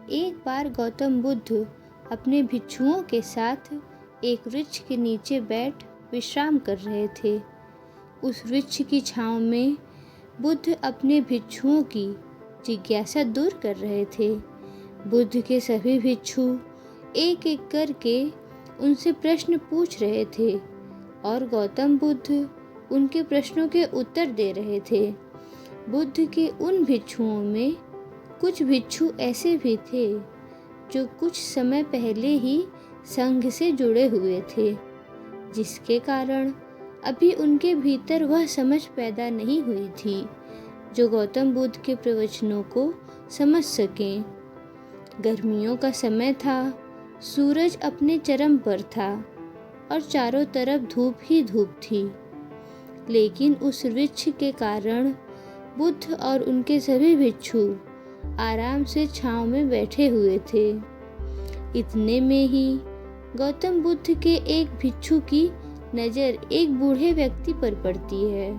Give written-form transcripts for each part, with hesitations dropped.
एक बार गौतम बुद्ध अपने भिक्षुओं के साथ एक वृक्ष के नीचे बैठ विश्राम कर रहे थे। उस वृक्ष की छांव में बुद्ध अपने भिक्षुओं की जिज्ञासा दूर कर रहे थे। बुद्ध के सभी भिक्षु एक एक करके उनसे प्रश्न पूछ रहे थे और गौतम बुद्ध उनके प्रश्नों के उत्तर दे रहे थे। बुद्ध के उन भिक्षुओं में कुछ भिक्षु ऐसे भी थे जो कुछ समय पहले ही संघ से जुड़े हुए थे, जिसके कारण अभी उनके भीतर वह समझ पैदा नहीं हुई थी जो गौतम बुद्ध के प्रवचनों को समझ सकें। गर्मियों का समय था, सूरज अपने चरम पर था और चारों तरफ धूप ही धूप थी। लेकिन उस वृक्ष के कारण बुद्ध और उनके सभी भिक्षु आराम से छांव में बैठे हुए थे। इतने में ही गौतम बुद्ध के एक भिक्षु की नज़र एक बूढ़े व्यक्ति पर पड़ती है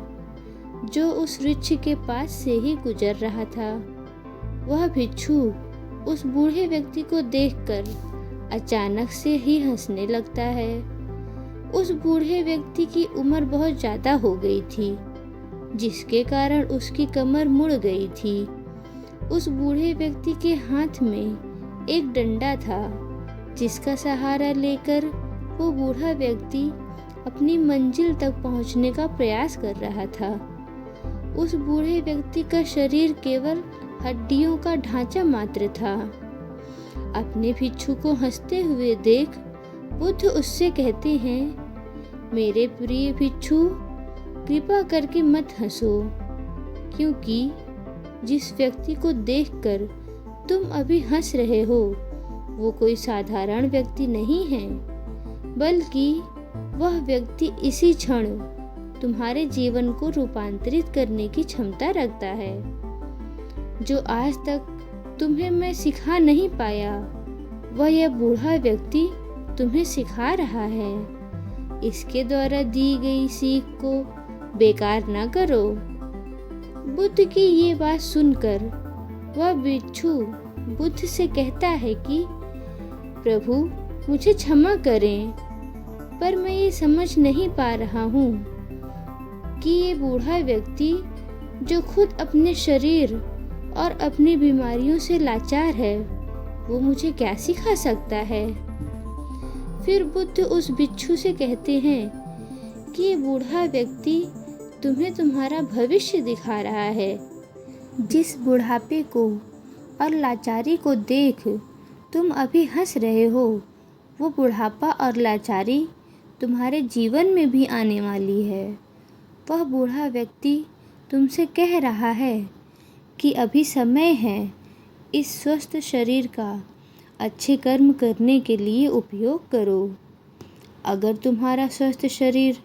जो उस वृक्ष के पास से ही गुजर रहा था। वह भिक्षु उस बूढ़े व्यक्ति को देखकर अचानक से ही हंसने लगता है। उस बूढ़े व्यक्ति की उम्र बहुत ज़्यादा हो गई थी, जिसके कारण उसकी कमर मुड़ गई थी। उस बूढ़े व्यक्ति के हाथ में एक डंडा था, जिसका सहारा लेकर वो बूढ़ा व्यक्ति अपनी मंजिल तक पहुंचने का प्रयास कर रहा था। उस बूढ़े व्यक्ति का शरीर केवल हड्डियों का ढांचा मात्र था। अपने भिक्षु को हंसते हुए देख बुद्ध उससे कहते हैं, मेरे प्रिय भिक्षु, कृपा करके मत हंसो, क्योंकि जिस व्यक्ति को देखकर तुम अभी हंस रहे हो वो कोई साधारण व्यक्ति नहीं है, बल्कि वह व्यक्ति इसी क्षण तुम्हारे जीवन को रूपांतरित करने की क्षमता रखता है। जो आज तक तुम्हें मैं सिखा नहीं पाया, वह यह बूढ़ा व्यक्ति तुम्हें सिखा रहा है। इसके द्वारा दी गई सीख को बेकार ना करो। बुद्ध की ये बात सुनकर वह भिक्षु बुद्ध से कहता है कि प्रभु, मुझे क्षमा करें, पर मैं ये समझ नहीं पा रहा हूँ कि ये बूढ़ा व्यक्ति जो खुद अपने शरीर और अपनी बीमारियों से लाचार है, वो मुझे क्या सिखा सकता है। फिर बुद्ध उस भिक्षु से कहते हैं कि ये बूढ़ा व्यक्ति तुम्हें तुम्हारा भविष्य दिखा रहा है। जिस बुढ़ापे को और लाचारी को देख तुम अभी हंस रहे हो, वो बुढ़ापा और लाचारी तुम्हारे जीवन में भी आने वाली है। वह बूढ़ा व्यक्ति तुमसे कह रहा है कि अभी समय है इस स्वस्थ शरीर का अच्छे कर्म करने के लिए उपयोग करो। अगर तुम्हारा स्वस्थ शरीर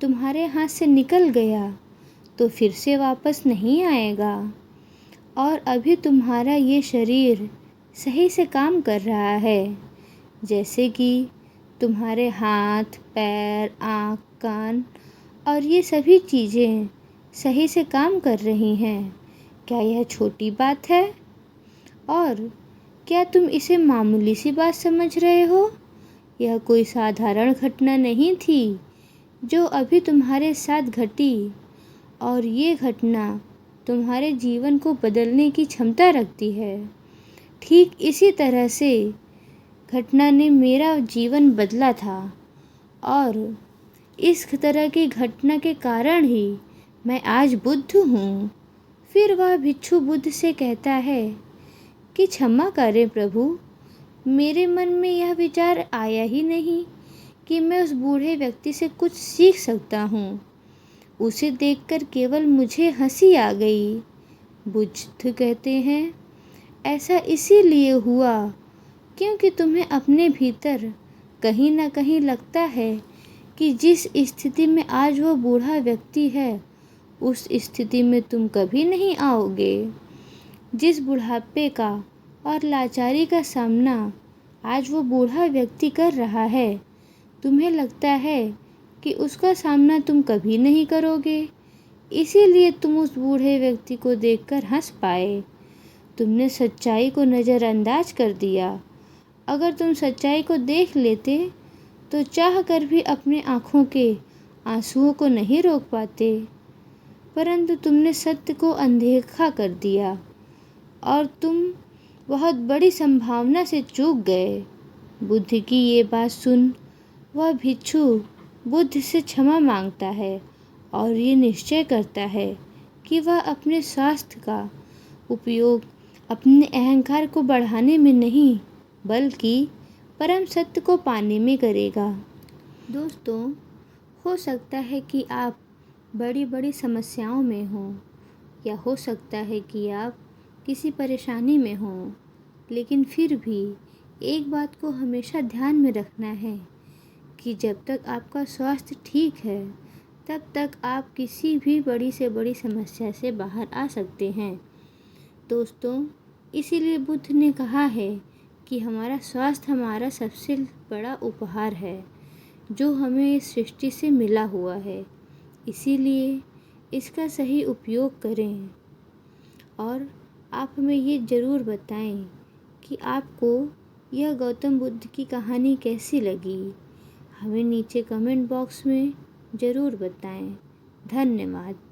तुम्हारे हाथ से निकल गया तो फिर से वापस नहीं आएगा, और अभी तुम्हारा ये शरीर सही से काम कर रहा है, जैसे कि तुम्हारे हाथ, पैर, आँख, कान और ये सभी चीज़ें सही से काम कर रही हैं। क्या यह छोटी बात है? और क्या तुम इसे मामूली सी बात समझ रहे हो? यह कोई साधारण घटना नहीं थी जो अभी तुम्हारे साथ घटी, और ये घटना तुम्हारे जीवन को बदलने की क्षमता रखती है। ठीक इसी तरह से घटना ने मेरा जीवन बदला था, और इस तरह की घटना के कारण ही मैं आज बुद्ध हूँ। फिर वह भिक्षु बुद्ध से कहता है कि क्षमा करें प्रभु, मेरे मन में यह विचार आया ही नहीं कि मैं उस बूढ़े व्यक्ति से कुछ सीख सकता हूँ। उसे देखकर केवल मुझे हंसी आ गई। बुद्ध कहते हैं, ऐसा इसीलिए हुआ क्योंकि तुम्हें अपने भीतर कहीं ना कहीं लगता है कि जिस स्थिति में आज वो बूढ़ा व्यक्ति है, उस स्थिति में तुम कभी नहीं आओगे। जिस बुढ़ापे का और लाचारी का सामना आज वो बूढ़ा व्यक्ति कर रहा है, तुम्हें लगता है कि उसका सामना तुम कभी नहीं करोगे, इसीलिए तुम उस बूढ़े व्यक्ति को देखकर हंस पाए। तुमने सच्चाई को नज़रअंदाज कर दिया। अगर तुम सच्चाई को देख लेते तो चाह कर भी अपने आँखों के आंसुओं को नहीं रोक पाते, परंतु तुमने सत्य को अनदेखा कर दिया और तुम बहुत बड़ी संभावना से चूक गए। बुद्ध की ये बात सुन वह भिक्षु बुद्ध से क्षमा मांगता है और ये निश्चय करता है कि वह अपने स्वास्थ्य का उपयोग अपने अहंकार को बढ़ाने में नहीं बल्कि परम सत्य को पाने में करेगा। दोस्तों, हो सकता है कि आप बड़ी बड़ी समस्याओं में हों या हो सकता है कि आप किसी परेशानी में हों, लेकिन फिर भी एक बात को हमेशा ध्यान में रखना है कि जब तक आपका स्वास्थ्य ठीक है तब तक आप किसी भी बड़ी से बड़ी समस्या से बाहर आ सकते हैं। दोस्तों, इसीलिए बुद्ध ने कहा है कि हमारा स्वास्थ्य हमारा सबसे बड़ा उपहार है जो हमें इस सृष्टि से मिला हुआ है। इसीलिए इसका सही उपयोग करें और आप हमें ये ज़रूर बताएं कि आपको यह गौतम बुद्ध की कहानी कैसी लगी। हमें नीचे कमेंट बॉक्स में ज़रूर बताएं। धन्यवाद।